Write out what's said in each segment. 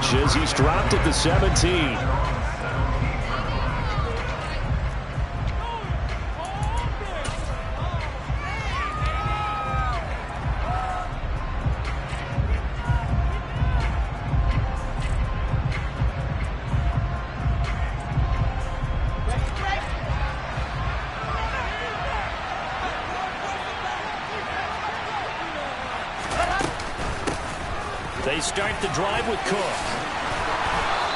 pitch as he's dropped at the 17. They start the drive with Cook.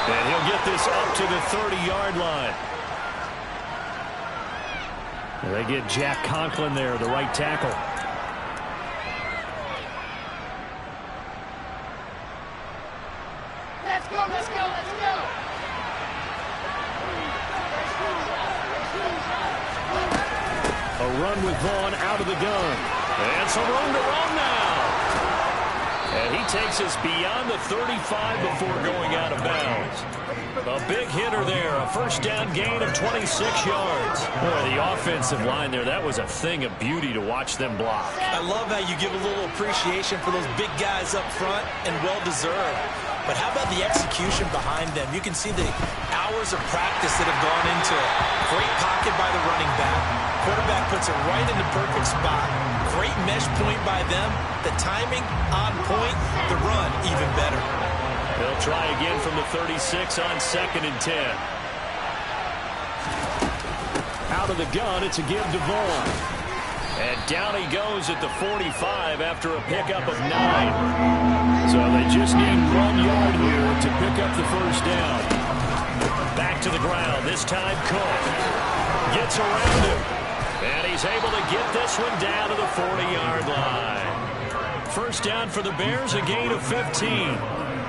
And he'll get this up to the 30-yard line. They get Jack Conklin there, the right tackle. Let's go, let's go, let's go. A run with Vaughn out of the gun. And some room to run now. And he takes us beyond the 35 before going out of bounds. A big hitter there. A first down gain of 26 yards. Boy, the offensive line there, that was a thing of beauty to watch them block. I love how you give a little appreciation for those big guys up front, and well-deserved. But how about the execution behind them? You can see the hours of practice that have gone into it. Great pocket by the running back. Quarterback puts it right in the perfect spot. Great mesh point by them. The timing on point. The run even better. They'll try again from the 36 on 2nd and 10. Out of the gun, it's a give to Vaughn. And down he goes at the 45 after a pickup of 9. So they just need 1 yard here to pick up the first down. Back to the ground. This time Cook gets around him. And he's able to get this one down to the 40-yard line. First down for the Bears, a gain of 15.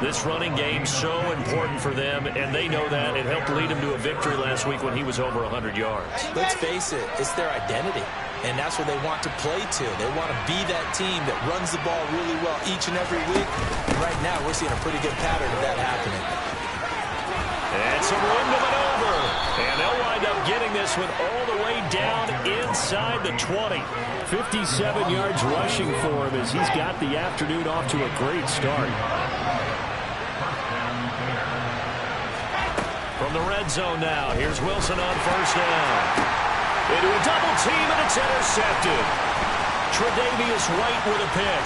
This running game's so important for them, and they know that. It helped lead him to a victory last week when he was over 100 yards. Let's face it, it's their identity, and that's what they want to play to. They want to be that team that runs the ball really well each and every week. And right now, we're seeing a pretty good pattern of that happening. And some room to maneuver. And they'll wind up getting this one all the way down inside the 20. 57 yards rushing for him as he's got the afternoon off to a great start. From the red zone now, here's Wilson on first down. Into a double team, and it's intercepted. Tre'Davious White with a pick.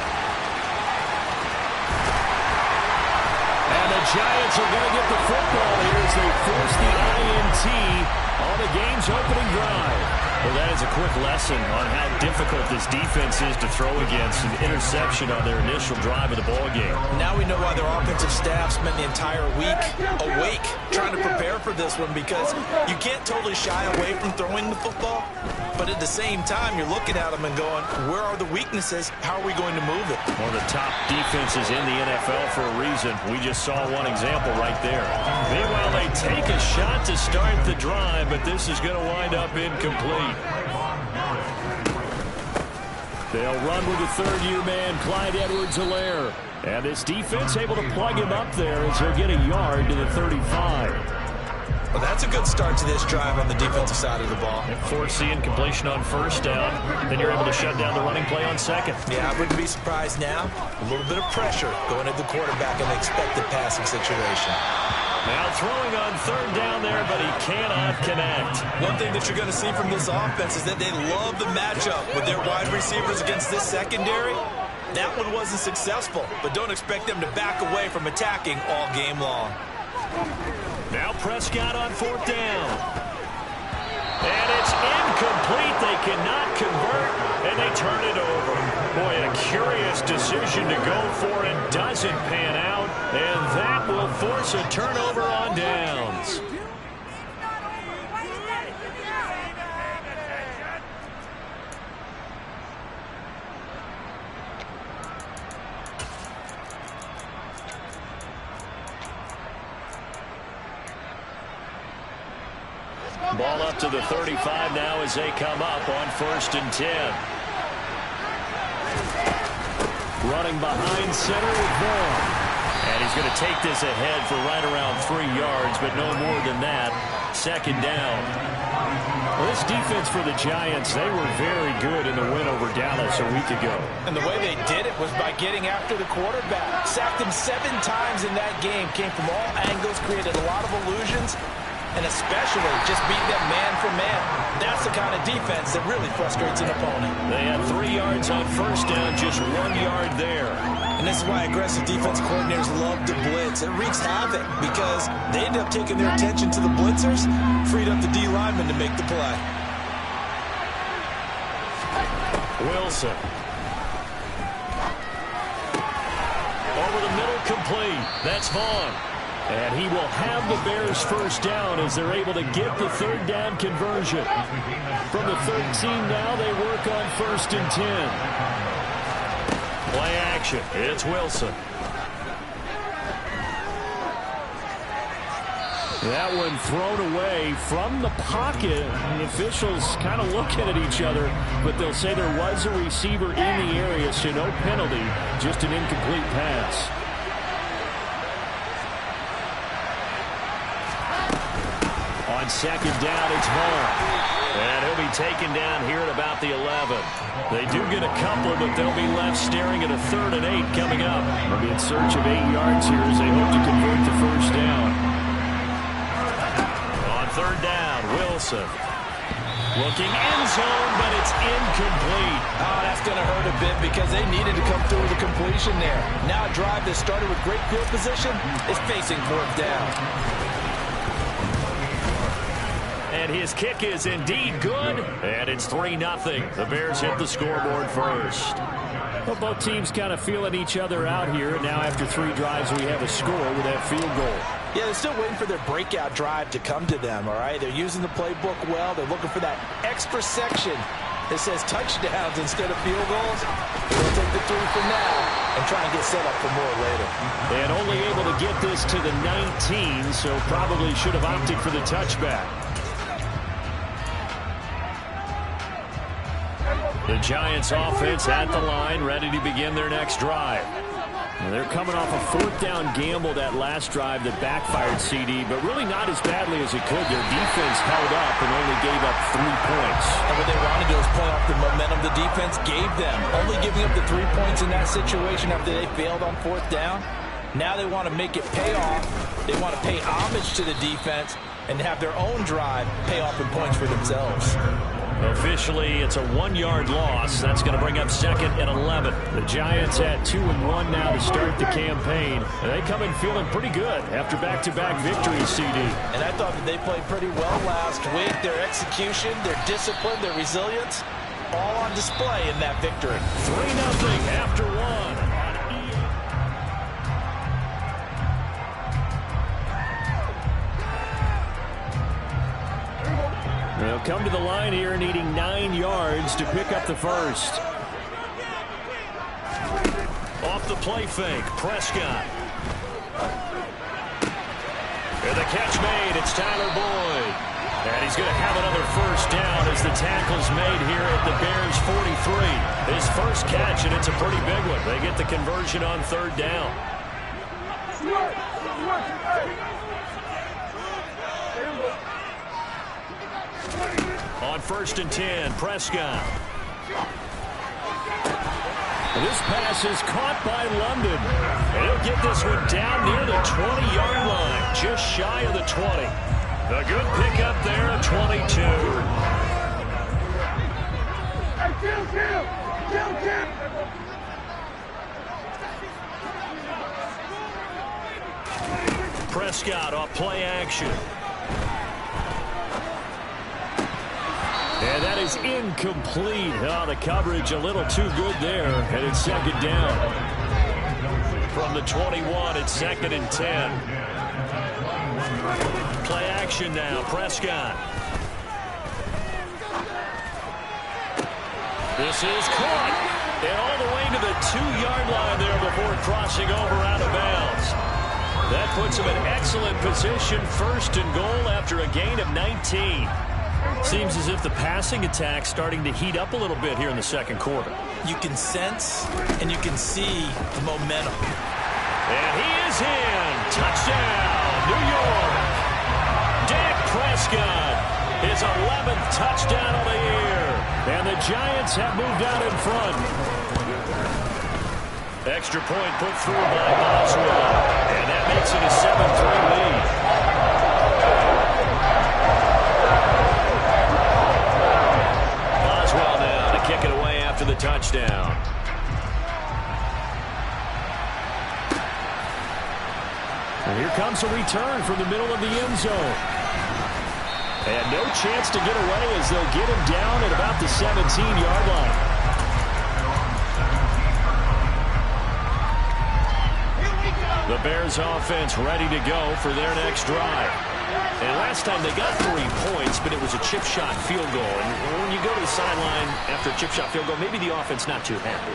And the Giants are going to get the football here as they force the INT on the game's opening drive. Well, that is a quick lesson on how difficult this defense is to throw against. An interception on their initial drive of the ballgame. Now we know why their offensive staff spent the entire week awake trying to prepare for this one, because you can't totally shy away from throwing the football. But at the same time, you're looking at them and going, where are the weaknesses? How are we going to move it? One of the top defenses in the NFL for a reason. We just saw one example right there. Meanwhile, they take a shot to start the drive, but this is going to wind up incomplete. They'll run with the third-year man, Clyde Edwards-Helaire. And this defense able to plug him up there as he'll get a yard to the 35. Well, that's a good start to this drive on the defensive side of the ball. And forcing completion on first down, then you're able to shut down the running play on second. Yeah, I wouldn't be surprised now. A little bit of pressure going at the quarterback in the expected passing situation. Now throwing on third down there, but he cannot connect. One thing that you're going to see from this offense is that they love the matchup with their wide receivers against this secondary. That one wasn't successful, but don't expect them to back away from attacking all game long. Now Prescott on fourth down. And it's incomplete. They cannot convert, and they turn it over. Boy, a curious decision to go for it. Doesn't pan out, and that will force a turnover on downs. Ball up to the 35 now as they come up on 1st and 10. Running behind center with Vaughn. And he's going to take this ahead for right around 3 yards, but no more than that. Second down. Well, this defense for the Giants, they were very good in the win over Dallas a week ago. And the way they did it was by getting after the quarterback. Sacked him 7 times in that game. Came from all angles, created a lot of illusions, and especially just beat them man for man. That's the kind of defense that really frustrates an opponent. They had 3 yards on first down, just 1 yard there. And this is why aggressive defense coordinators love to blitz. It wreaks havoc because they end up taking their attention to the blitzers, freed up the D lineman to make the play. Wilson. Over the middle, complete. That's Vaughn. And he will have the Bears first down as they're able to get the third down conversion. From the 13 now, they work on 1st and 10. Play action. It's Wilson. That one thrown away from the pocket. The officials kind of looking at each other, but they'll say there was a receiver in the area, so no penalty, just an incomplete pass. On second down, it's Vaughn. And he'll be taken down here at about the 11. They do get a couple, but they'll be left staring at a 3rd and 8 coming up. They'll be in search of 8 yards here as they hope to convert the first down. On 3rd down, Wilson. Looking end zone, but it's incomplete. Oh, that's going to hurt a bit because they needed to come through with a completion there. Now a drive that started with great field position is facing 4th down. And his kick is indeed good. And it's 3-0. The Bears hit the scoreboard first. Well, both teams kind of feeling each other out here. And now after 3 drives, we have a score with that field goal. Yeah, they're still waiting for their breakout drive to come to them, all right? They're using the playbook well. They're looking for that extra section that says touchdowns instead of field goals. They'll take the 3 for now and try and get set up for more later. And only able to get this to the 19, so probably should have opted for the touchback. The Giants offense at the line, ready to begin their next drive. And they're coming off a 4th down gamble that last drive that backfired CD, but really not as badly as it could. Their defense held up and only gave up 3 points. And what they wanted to do is play off the momentum the defense gave them. Only giving up the 3 points in that situation after they failed on 4th down. Now they want to make it pay off. They want to pay homage to the defense and have their own drive pay off in points for themselves. Officially, it's a 1-yard loss. That's going to bring up 2nd and 11. The Giants at 2-1 now to start the campaign. And they come in feeling pretty good after back-to-back victories, CD. And I thought that they played pretty well last week. Their execution, their discipline, their resilience, all on display in that victory. 3-0 after 1. They'll come to the line here needing 9 yards to pick up the first. Off the play fake, Prescott. And the catch made, it's Tyler Boyd. And he's going to have another first down as the tackle's made here at the Bears 43. His first catch, and it's a pretty big one. They get the conversion on 3rd down. On 1st and 10, Prescott. This pass is caught by London. And he'll get this one down near the 20-yard line, just shy of the 20. A good pickup there at 22. Prescott off play action. And that is incomplete. Oh, the coverage a little too good there. And it's 2nd down. From the 21, it's 2nd and 10. Play action now, Prescott. This is caught. And all the way to the 2-yard line there before crossing over out of bounds. That puts him in excellent position. 1st and goal after a gain of 19. Seems as if the passing attack's starting to heat up a little bit here in the 2nd quarter. You can sense and you can see the momentum. And he is in. Touchdown, New York. Dak Prescott, his 11th touchdown of the year. And the Giants have moved out in front. Extra point put through by Boswell. And that makes it a 7-3 lead. Boswell now to kick it away after the touchdown. And here comes a return from the middle of the end zone. And no chance to get away as they'll get him down at about the 17-yard line. The Bears offense ready to go for their next drive. And last time they got 3 points, but it was a chip shot field goal. And when you go to the sideline after a chip shot field goal, maybe the offense not too happy.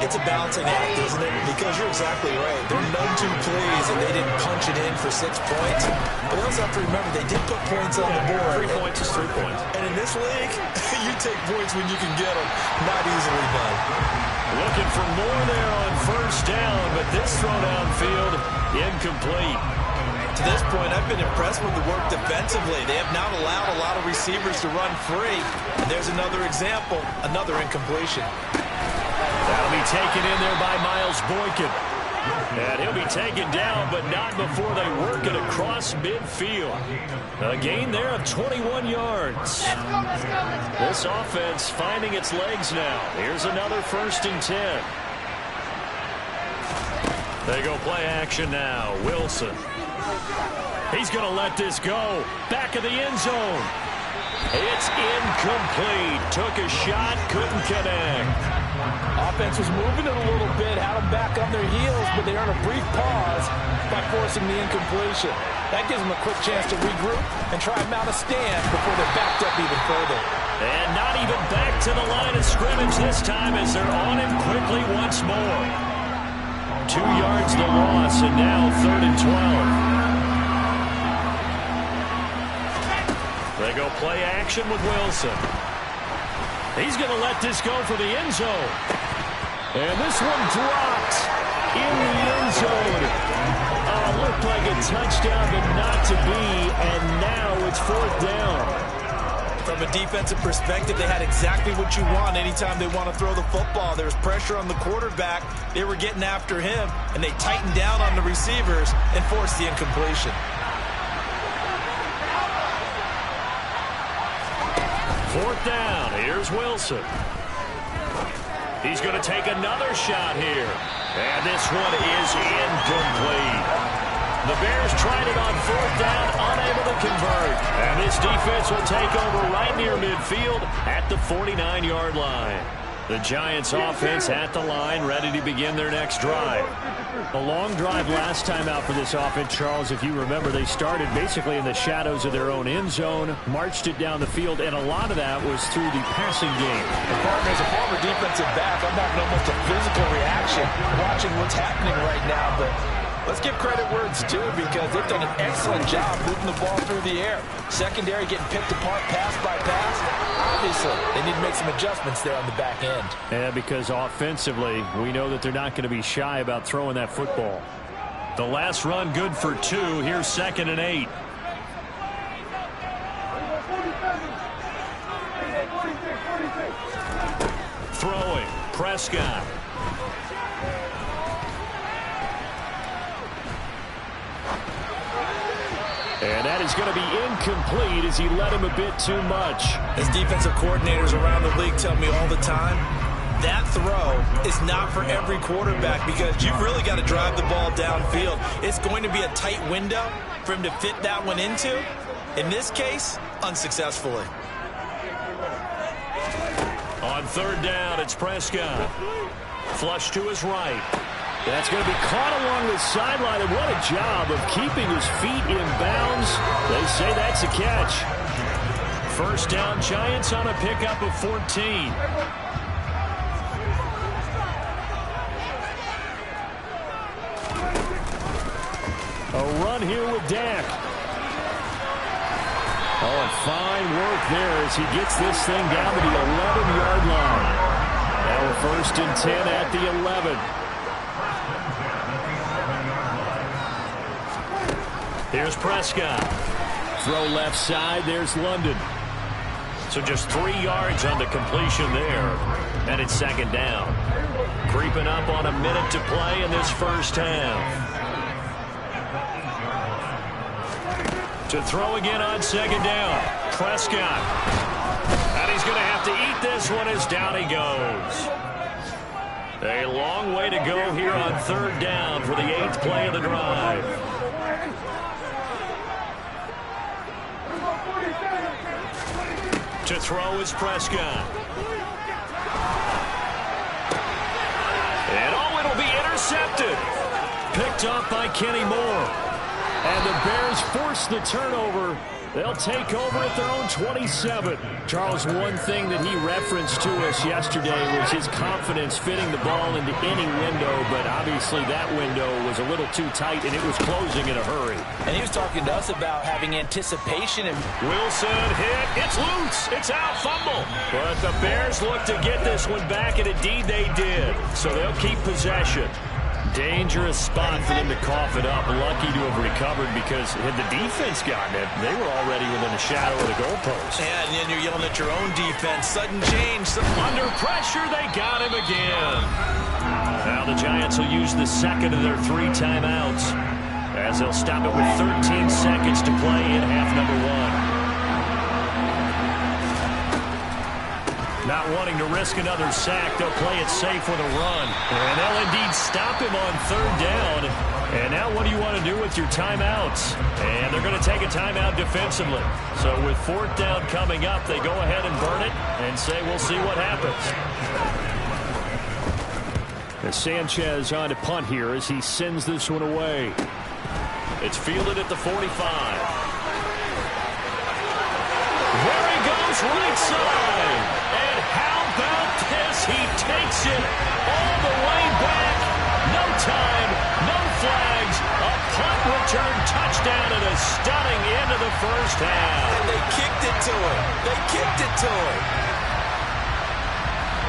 It's a balancing act, isn't it? Because you're exactly right. They're none too pleased, and they didn't punch it in for 6 points. But they also have to remember they did put points on the board. 3 points is 3 points. And in this league, you take points when you can get them. Not easily done. Looking for more there on first down, but this throw downfield incomplete. To this point, I've been impressed with the work defensively. They have not allowed a lot of receivers to run free. And there's another example, another incompletion. That'll be taken in there by Miles Boykin. And he'll be taken down, but not before they work it across midfield. A gain there of 21 yards. This offense finding its legs now. Here's another 1st and 10. They go play action now. Wilson. He's going to let this go. Back of the end zone. It's incomplete. Took a shot, couldn't connect. Offense was moving it a little bit, had them back on their heels, but they earned a brief pause by forcing the incompletion. That gives them a quick chance to regroup and try and mount a stand before they're backed up even further. And not even back to the line of scrimmage this time as they're on him quickly once more. 2 yards the loss, and now 3rd and 12. They go play action with Wilson. He's going to let this go for the end zone. And this one dropped in the end zone. Looked like a touchdown, but not to be. And now it's 4th down. From a defensive perspective, they had exactly what you want anytime they want to throw the football. There was pressure on the quarterback. They were getting after him, and they tightened down on the receivers and forced the incompletion. 4th down. Here's Wilson. He's going to take another shot here. And this one is incomplete. The Bears tried it on 4th down, unable to convert. And this defense will take over right near midfield at the 49-yard line. The Giants offense at the line, ready to begin their next drive. A long drive last time out for this offense, Charles. If you remember, they started basically in the shadows of their own end zone, marched it down the field, and a lot of that was through the passing game. As a former defensive back, I'm having almost a physical reaction watching what's happening right now, but let's give credit where it's due because they've done an excellent job moving the ball through the air. Secondary getting picked apart pass by pass. Obviously, they need to make some adjustments there on the back end. Yeah, because offensively, we know that they're not going to be shy about throwing that football. The last run good for 2. Here's 2nd and 8. Throwing, Prescott. And that is going to be incomplete as he led him a bit too much. As defensive coordinators around the league tell me all the time, that throw is not for every quarterback because you've really got to drive the ball downfield. It's going to be a tight window for him to fit that one into. In this case, unsuccessfully. On 3rd down, it's Prescott. Flush to his right. That's going to be caught along the sideline, and what a job of keeping his feet in bounds. They say that's a catch. 1st down, Giants on a pickup of 14. A run here with Dak. Oh, and fine work there as he gets this thing down to the 11-yard line. Now a 1st and 10 at the 11. Here's Prescott. Throw left side. There's London. So just 3 yards on the completion there. And it's second down. Creeping up on a minute to play in this first half. To throw again on second down. Prescott. And he's going to have to eat this one as down he goes. A long way to go here on third down for the 8th play of the drive. To throw is Prescott. And oh, it'll be intercepted. Picked up by Kenny Moore. And the Bears force the turnover. They'll take over at their own 27. Charles, one thing that he referenced to us yesterday was his confidence fitting the ball into any window, but obviously that window was a little too tight, and it was closing in a hurry. And he was talking to us about having anticipation. And Wilson hit. It's loose. It's out. Fumble. But the Bears look to get this one back, and indeed they did. So they'll keep possession. Dangerous spot for them to cough it up. Lucky to have recovered because had the defense gotten it, they were already within a shadow of the goalpost. Yeah, and then you're yelling at your own defense. Sudden change. Under pressure, they got him again. Now the Giants will use the second of their 3 timeouts as they'll stop it with 13 seconds to play in half number 1. Not wanting to risk another sack, they'll play it safe with a run. And they'll indeed stop him on third down. And now what do you want to do with your timeouts? And they're going to take a timeout defensively. So with fourth down coming up, they go ahead and burn it and say we'll see what happens. As Sanchez on to punt here as he sends this one away. It's fielded at the 45. There he goes, right side. And how about this? He takes it all the way back. No time, no flags. A punt return touchdown and a stunning end of the first half. And they kicked it to him. They kicked it to him.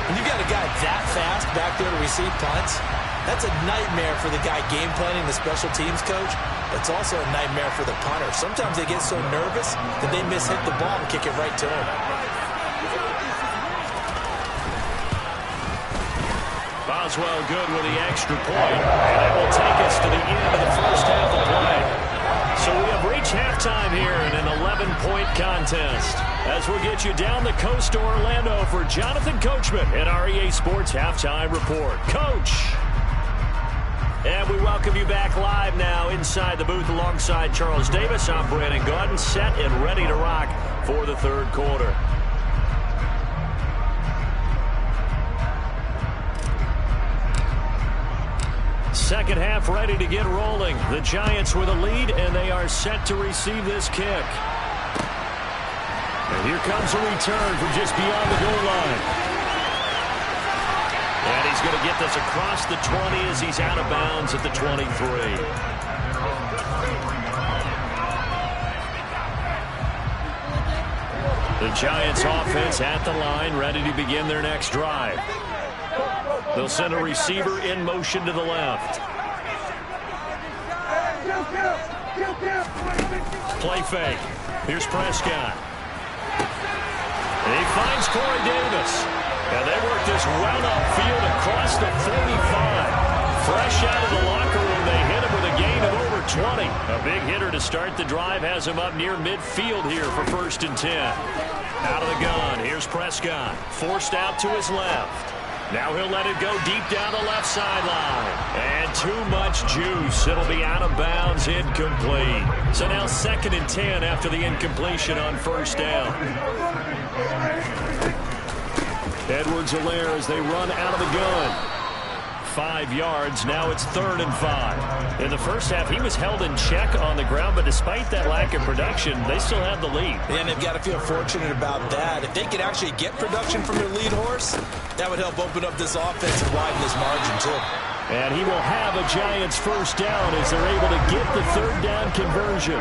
And you got a guy that fast back there to receive punts. That's a nightmare for the guy game planning, the special teams coach. It's also a nightmare for the punter. Sometimes they get so nervous that they mishit the ball and kick it right to him. Boswell good with the extra point, and that will take us to the end of the first half of play. So we have reached halftime here in an 11-point contest. As we'll get you down the coast to Orlando for Jonathan Coachman at our EA Sports Halftime Report. Coach! And we welcome you back live now inside the booth alongside Charles Davis. I'm Brandon Gaudin, set and ready to rock for the third quarter. Second half ready to get rolling. The Giants with a lead, and they are set to receive this kick. And here comes a return from just beyond the goal line. And he's going to get this across the 20 as he's out of bounds at the 23. The Giants offense at the line, ready to begin their next drive. They'll send a receiver in motion to the left. Play fake. Here's Prescott. And he finds Corey Davis. And they work this well upfield across the 45. Fresh out of the locker room, they hit him with a gain of over 20. A big hitter to start the drive has him up near midfield here for 1st and 10. Out of the gun, here's Prescott. Forced out to his left. Now he'll let it go deep down the left sideline. And too much juice. It'll be out of bounds, incomplete. So now 2nd and 10 after the incompletion on 1st down. Edwards-Helaire as they run out of the gun. 5 yards. Now it's 3rd and 5. In the first half, he was held in check on the ground, but despite that lack of production, they still have the lead. And they've got to feel fortunate about that. If they could actually get production from their lead horse, that would help open up this offense and widen this margin, too. And he will have a Giants 1st down as they're able to get the 3rd down conversion.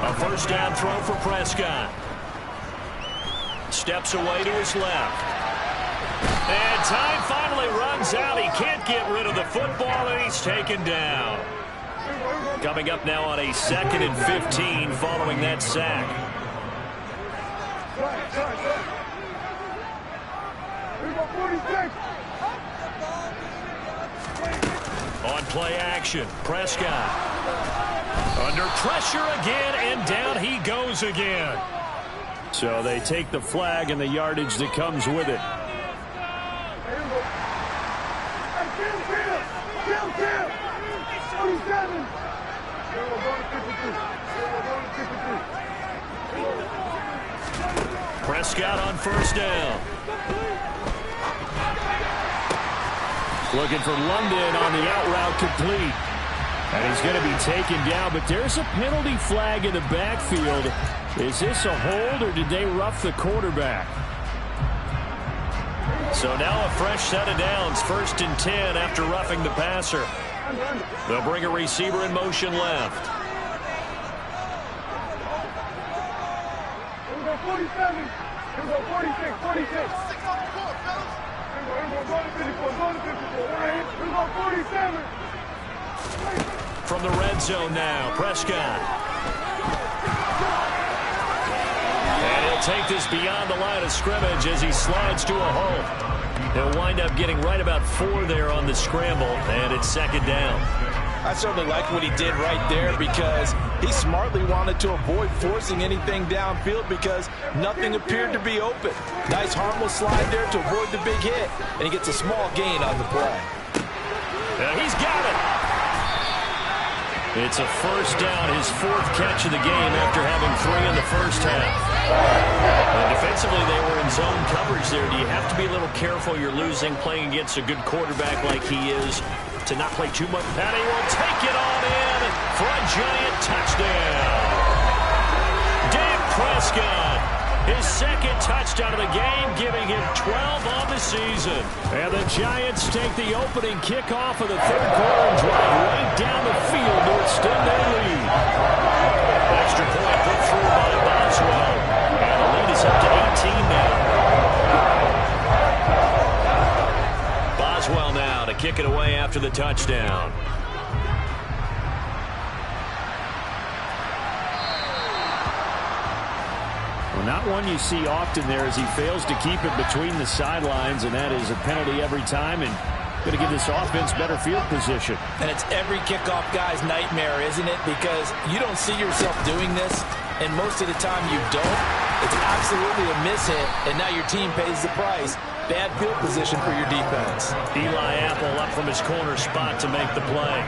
A 1st down throw for Prescott. Steps away to his left. And time finally runs out. He can't get rid of the football, and he's taken down. Coming up now on a 2nd and 15 following that sack. On play action, Prescott. Under pressure again, and down he goes again. So they take the flag and the yardage that comes with it. Prescott on first down. Looking for London on the out route complete. And he's going to be taken down, but there's a penalty flag in the backfield. Is this a hold, or did they rough the quarterback? So now a fresh set of downs, 1st and 10 after roughing the passer. They'll bring a receiver in motion left. 47. 46, 46. From the red zone now, Prescott. And he'll take this beyond the line of scrimmage as he slides to a hole. He'll wind up getting right about 4 there on the scramble, and it's 2nd down. I certainly like what he did right there because he smartly wanted to avoid forcing anything downfield because nothing appeared to be open. Nice harmless slide there to avoid the big hit, and he gets a small gain on the play. He's got it. It's a 1st down, his 4th catch of the game after having 3 in the first half. And defensively, they were in zone coverage there. Do you have to be a little careful? You're losing, playing against a good quarterback like he is, to not play too much. And he will take it on in for a giant touchdown. Dak Prescott, his 2nd touchdown of the game, giving him 12 on the season. And the Giants take the opening kickoff of the 3rd quarter and drive right down the field to extend their lead. Extra point put through by Boswell. And the lead is up to 18 now. Boswell now to kick it away after the touchdown. Well, not one you see often there as he fails to keep it between the sidelines, and that is a penalty every time, and going to give this offense better field position. And it's every kickoff guy's nightmare, isn't it? Because you don't see yourself doing this, and most of the time you don't. It's absolutely a miss-hit, and now your team pays the price. Bad field position for your defense. Eli Apple up from his corner spot to make the play.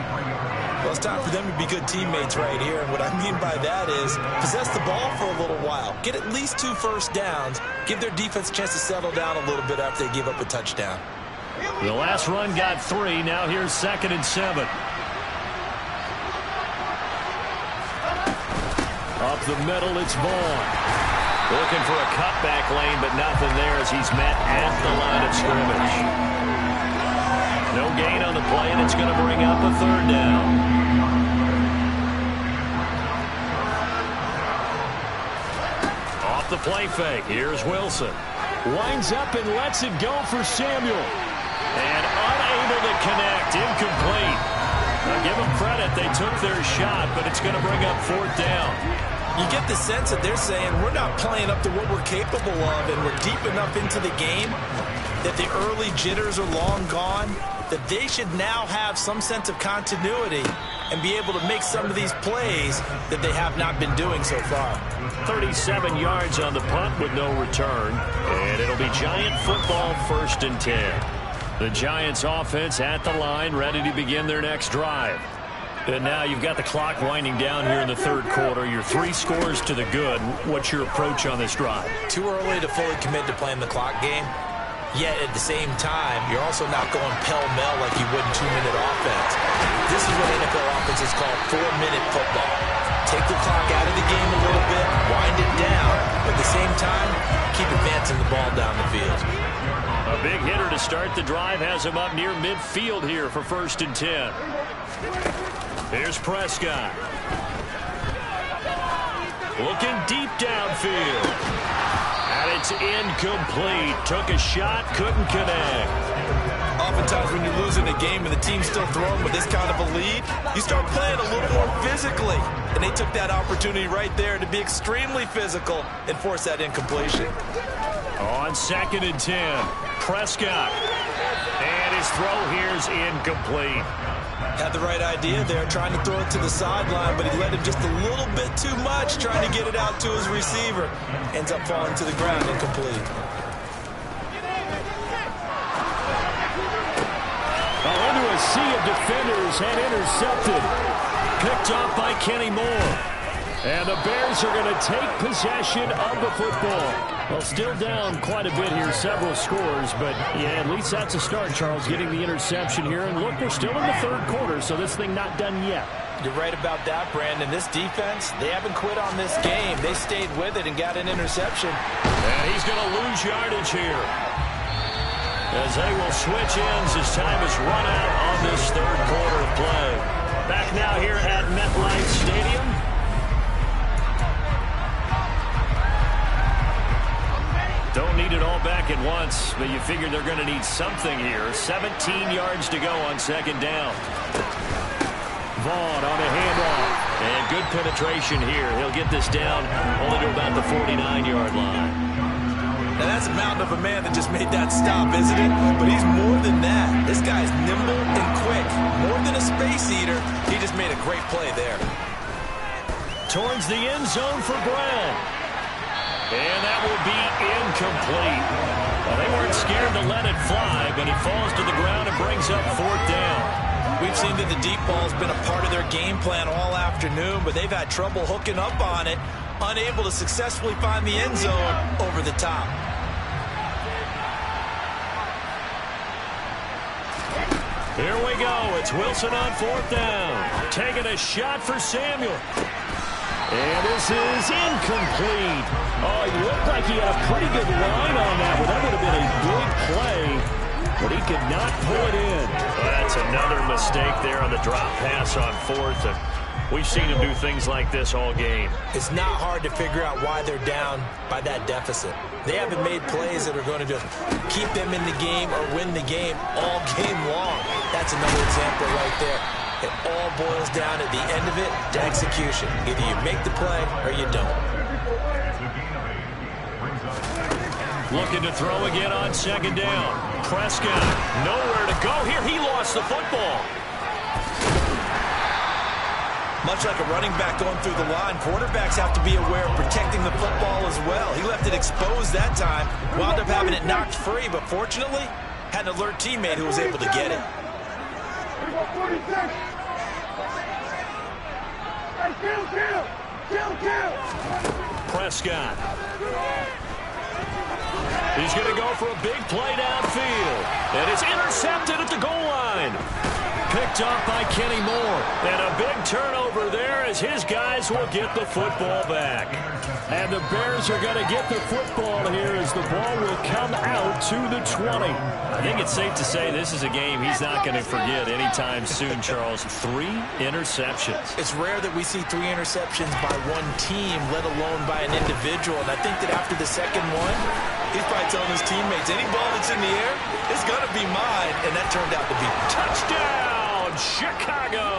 Well, it's time for them to be good teammates right here. And what I mean by that is possess the ball for a little while. Get at least 2 first downs. Give their defense a chance to settle down a little bit after they give up a touchdown. The last run got 3. Now here's 2nd and 7. Up the middle, it's Vaughn. Looking for a cutback lane, but nothing there as he's met at the line of scrimmage. No gain on the play, and it's going to bring up a 3rd down. Off the play fake, here's Wilson. Winds up and lets it go for Samuel. And unable to connect, incomplete. Now give them credit, they took their shot, but it's going to bring up 4th down. You get the sense that they're saying we're not playing up to what we're capable of, and we're deep enough into the game that the early jitters are long gone, that they should now have some sense of continuity and be able to make some of these plays that they have not been doing so far. 37 yards on the punt with no return, and it'll be Giant football, 1st and 10. The Giants offense at the line, ready to begin their next drive. And now you've got the clock winding down here in the 3rd quarter. You're 3 scores to the good. What's your approach on this drive? Too early to fully commit to playing the clock game. Yet at the same time, you're also not going pell-mell like you would in 2-minute offense. This is what NFL offenses call 4-minute football. Take the clock out of the game a little bit, wind it down, but at the same time, keep advancing the ball down the field. A big hitter to start the drive has him up near midfield here for 1st and 10. Here's Prescott. Looking deep downfield. And it's incomplete. Took a shot, couldn't connect. Oftentimes sometimes when you're losing a game and the team's still throwing with this kind of a lead, you start playing a little more physically. And they took that opportunity right there to be extremely physical and force that incompletion. On 2nd and 10, Prescott. And his throw here's incomplete. Had the right idea there, trying to throw it to the sideline, but he led him just a little bit too much, trying to get it out to his receiver. Ends up falling to the ground, incomplete. Into a sea of defenders and intercepted. Picked off by Kenny Moore. And the Bears are going to take possession of the football. Well, still down quite a bit here, several scores, but yeah, at least that's a start, Charles, getting the interception here. And look, we're still in the 3rd quarter, so this thing not done yet. You're right about that, Brandon. This defense, they haven't quit on this game. They stayed with it and got an interception. And he's going to lose yardage here, as they will switch ends as time is run out on this 3rd quarter of play. Back now here at MetLife Stadium. Don't need it all back at once, but you figure they're going to need something here. 17 yards to go on 2nd down. Vaughn on a handoff. And good penetration here. He'll get this down only to about the 49-yard line. Now, that's a mountain of a man that just made that stop, isn't it? But he's more than that. This guy's nimble and quick. More than a space eater, he just made a great play there. Towards the end zone for Brown. And that will be incomplete. Well, they weren't scared to let it fly, but it falls to the ground and brings up 4th down. We've seen that the deep ball has been a part of their game plan all afternoon, but they've had trouble hooking up on it, unable to successfully find the end zone over the top. Here we go. It's Wilson on 4th down. Taking a shot for Samuel. And this is incomplete. Oh, he looked like he had a pretty good line on that, but that would have been a big play. But he could not pull it in. Well, that's another mistake there on the drop pass on 4th. And we've seen him do things like this all game. It's not hard to figure out why they're down by that deficit. They haven't made plays that are going to just keep them in the game or win the game all game long. That's another example right there. It all boils down at the end of it to execution. Either you make the play or you don't. Looking to throw again on 2nd down. Prescott, nowhere to go here. He lost the football. Much like a running back going through the line, quarterbacks have to be aware of protecting the football as well. He left it exposed that time, wound up having it knocked free, but fortunately, had an alert teammate who was able to get it. Prescott. He's going to go for a big play downfield. And it's intercepted at the goal line. Picked off by Kenny Moore. And a big turnover there as his guys will get the football back. And the Bears are going to get the football here as the ball will come out to the 20. I think it's safe to say this is a game he's not going to forget anytime soon, Charles. 3 interceptions. It's rare that we see 3 interceptions by one team, let alone by an individual. And I think that after the second one, he's probably telling his teammates, any ball that's in the air is going to be mine. And that turned out to be touchdown, Chicago.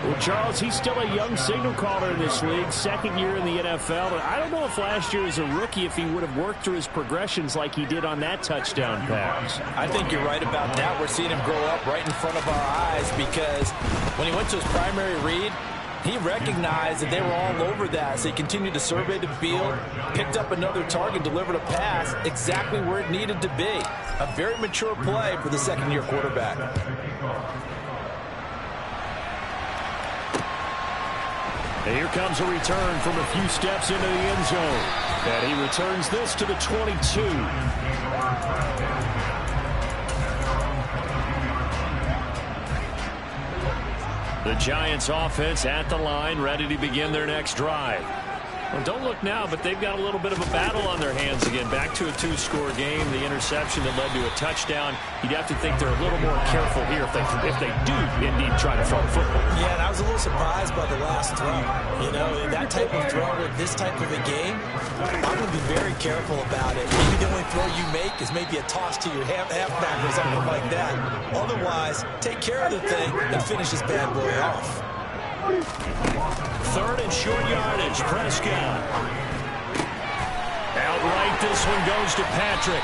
Well, Charles, he's still a young signal caller in this league, 2nd year in the NFL. I don't know if last year as a rookie, if he would have worked through his progressions like he did on that touchdown pass. I think you're right about that. We're seeing him grow up right in front of our eyes because when he went to his primary read, he recognized that they were all over that, so he continued to survey the field, picked up another target, delivered a pass exactly where it needed to be. A very mature play for the second-year quarterback. And here comes a return from a few steps into the end zone. And he returns this to the 22. The Giants offense at the line, ready to begin their next drive. Well, don't look now, but they've got a little bit of a battle on their hands again. Back to a two-score game. The interception that led to a touchdown. You'd have to think they're a little more careful here if they do indeed try to throw the football. Yeah, and I was a little surprised by the last throw. You know, that type of throw with this type of a game, I'm going to be very careful about it. Maybe the only throw you make is maybe a toss to your halfback or something like that. Otherwise, take care of the thing and finish this bad boy off. 3rd and short yardage. Prescott. Outright, this one goes to Patrick.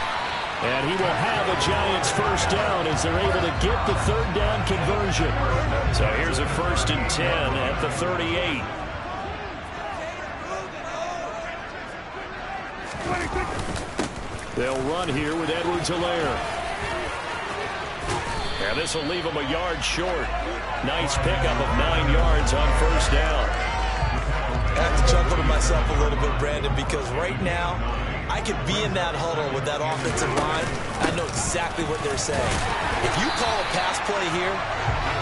And he will have a Giants first down as they're able to get the 3rd down conversion. So here's a 1st and 10 at the 38. They'll run here with Edwards-Helaire. And this will leave him a yard short. Nice pickup of 9 yards on first down. I have to chuckle to myself a little bit, Brandon, because right now I could be in that huddle with that offensive line. I know exactly what they're saying. If you call a pass play here,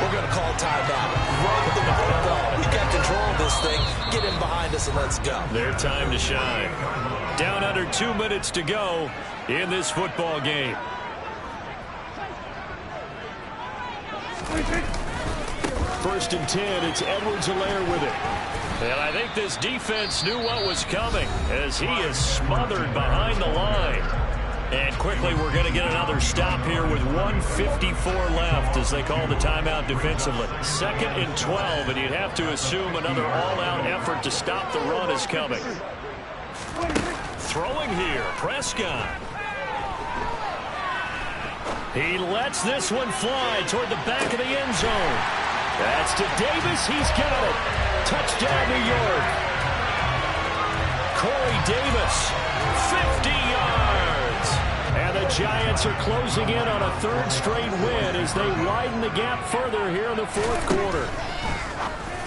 we're going to call timeout. Run the football. We got control of this thing. Get in behind us and let's go. Their time to shine. Down under 2 minutes to go in this football game. 1st and 10, it's Edwards-Helaire with it. And I think this defense knew what was coming as he is smothered behind the line. And quickly we're going to get another stop here with 1:54 left as they call the timeout defensively. 2nd and 12, and you'd have to assume another all-out effort to stop the run is coming. Throwing here, Prescott. He lets this one fly toward the back of the end zone. That's to Davis. He's got it. Touchdown, New York. Corey Davis, 50 yards. And the Giants are closing in on a 3rd straight win as they widen the gap further here in the 4th quarter.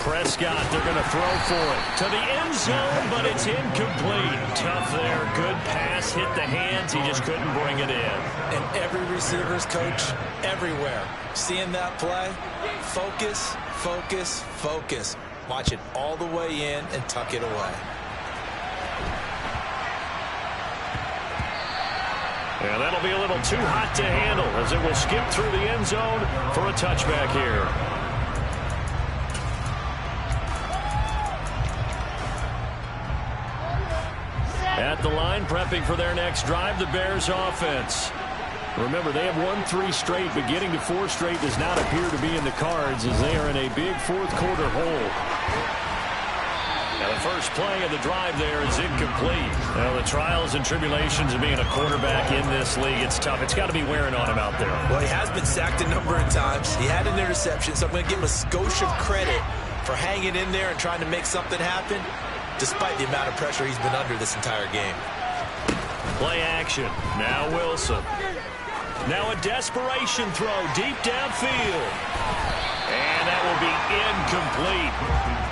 Prescott, they're going to throw for it. To the end zone, but it's incomplete. Tough there. Good pass. Hit the hands. He just couldn't bring it in. And every receiver's coach everywhere. Seeing that play, focus, focus, focus. Watch it all the way in and tuck it away. And that'll be a little too hot to handle as it will skip through the end zone for a touchback here. At the line, prepping for their next drive, the Bears offense. Remember, they have won 3 straight, but getting to 4 straight does not appear to be in the cards as they are in a big 4th quarter hole. Now, the first play of the drive there is incomplete. Well, the trials and tribulations of being a quarterback in this league, it's tough. It's got to be wearing on him out there. Well, he has been sacked a number of times. He had an interception, so I'm going to give him a skosh of credit for hanging in there and trying to make something happen, despite the amount of pressure he's been under this entire game. Play action. Now Wilson. Now a desperation throw deep downfield. And that will be incomplete.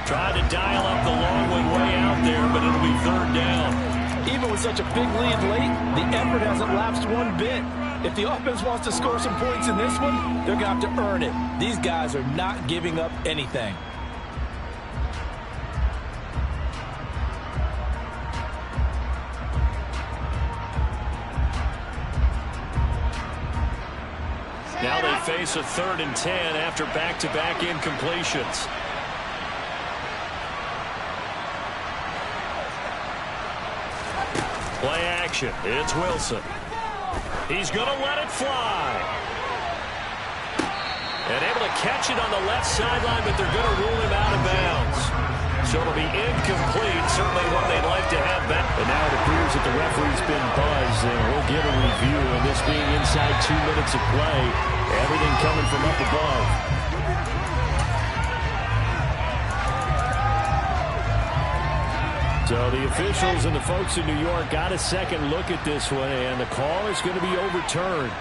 Tried to dial up the long one way out there, but it'll be 3rd down. Even with such a big lead late, the effort hasn't lapsed one bit. If the offense wants to score some points in this one, they're going to have to earn it. These guys are not giving up anything. Now they face a 3rd and 10 after back-to-back incompletions. Play action. It's Wilson. He's going to let it fly. And able to catch it on the left sideline, but they're going to rule him out of bounds. So it'll be incomplete. Certainly one they'd like to have back. And now it appears that the referee's been buzzed, and we'll get a review. And this being inside 2 minutes of play, everything coming from up above. So the officials and the folks in New York got a second look at this one, and the call is going to be overturned.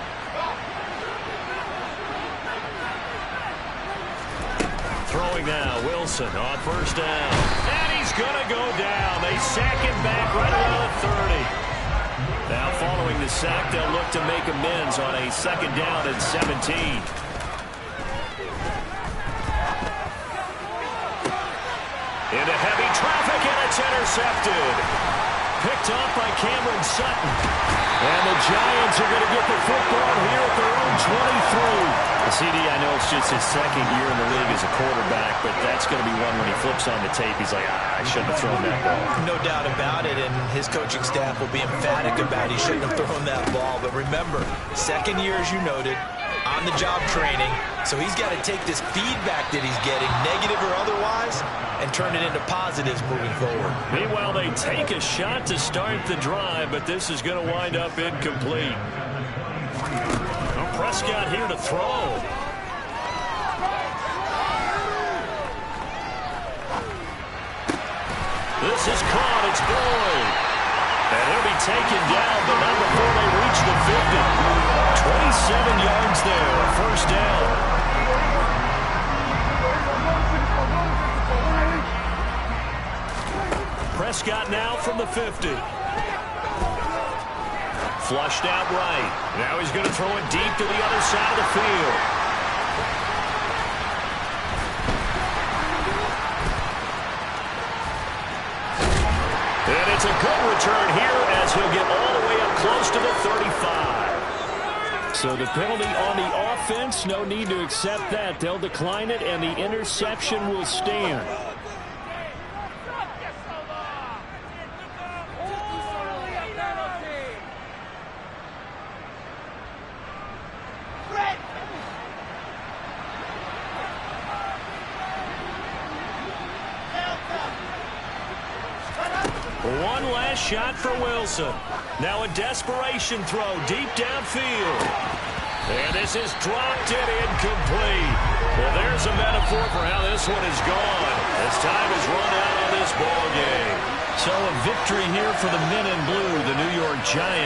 Throwing now, Wilson on first down. And he's going to go down. They sack him back right around the 30. Now following the sack, they'll look to make amends on a 2nd down and 17. Into heavy traffic, and it's intercepted. Picked off by Cameron Sutton. And the Giants are going to get the football here at their own 23. CD, I know it's just his second year in the league as a quarterback, but that's going to be one when he flips on the tape. He's like, I shouldn't have thrown that ball. No doubt about it, and his coaching staff will be emphatic about he shouldn't have thrown that ball. But remember, second year, as you noted, on-the-job training, so he's got to take this feedback that he's getting, negative or otherwise, and turn it into positives moving forward. Meanwhile, they take a shot to start the drive, but this is going to wind up incomplete. Prescott here to throw. This is caught. It's Boyd. And he'll be taken down, but not before they reach the 50. 27 yards there. First down. Prescott now from the 50. Flushed out right. Now he's going to throw it deep to the other side of the field. And it's a good return here as he'll get all the way up close to the 35. So the penalty on the offense, no need to accept that. They'll decline it, and the interception will stand. One last shot for Wilson. Now a desperation throw deep downfield. And this is dropped and incomplete. Well, there's a metaphor for how this one is gone as time has run out on this ball game. So a victory here for the men in blue, the New York Giants.